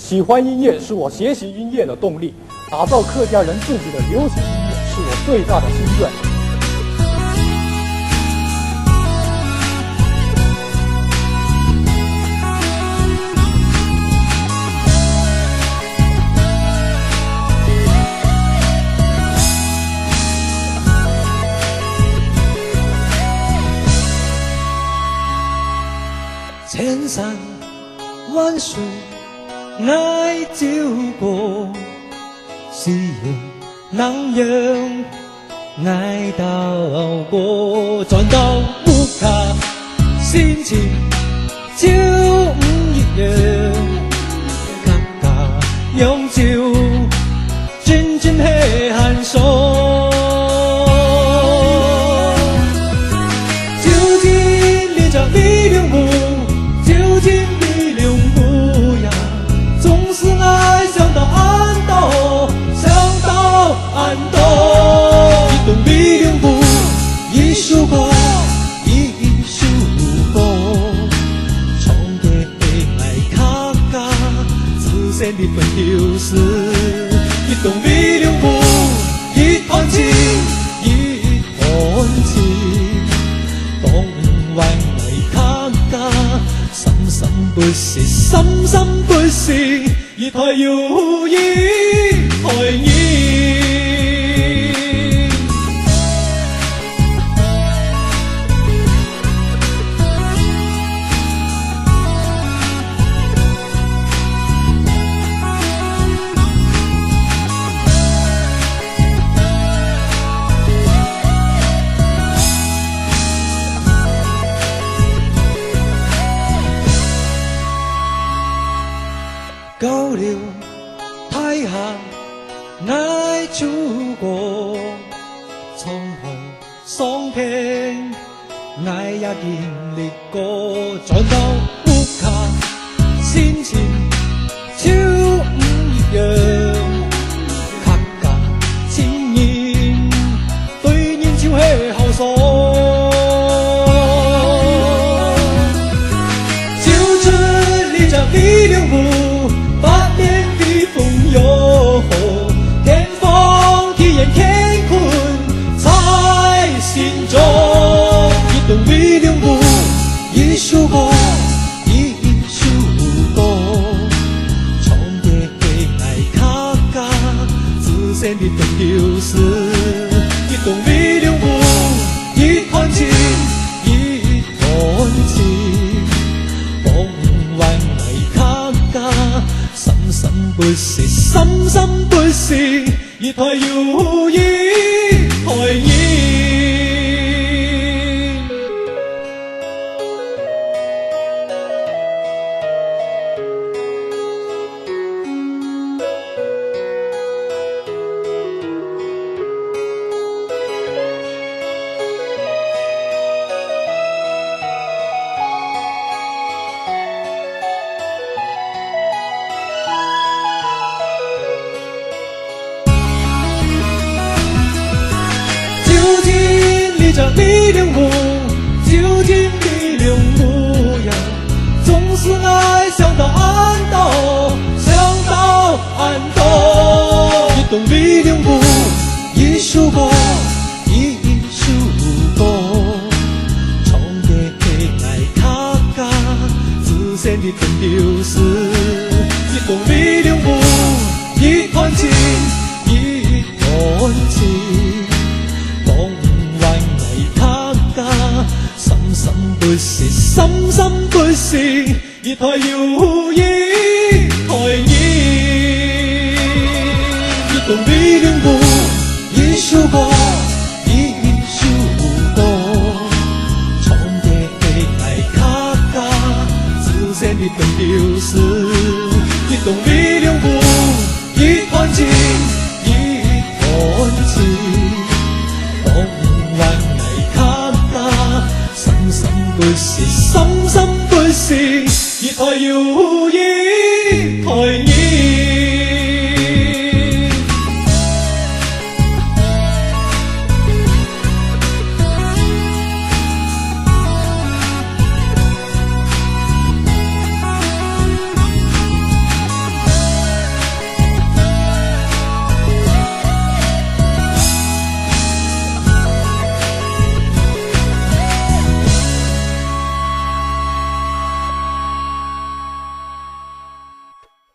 喜欢音乐是我学习音乐的动力，打造客家人自己的流行音乐是我最大的心愿。千山万水爱照过，夕阳南洋爱到过，转到木卡心情就唔一樣，家家永久真正係寒霜。究竟你這力量不？究竟力量不呀？總是愛想到暗道，想到暗道。一種力量不，一首歌，一首歌，唱給愛客家自身的分丟失。一種力量不，一團情，一團情，東灣愛客家。深深不息，深深不息，一台友誼，台意。高流太行愛祖國，滄海桑田愛也經歷過，轉到木卡心情就唔一樣，客家情人對人就係好爽。就是你這力量不天風體驗乾坤在心中，一種力量不，一首歌，一首歌，唱給愛客家自身的分丟失。一種力量不，一團情，一團情，東灣愛客家。深深不息，深深不息，一台友誼，台意。這力量不，究竟力量不呀？總是愛想到暗道，想到暗道，一種力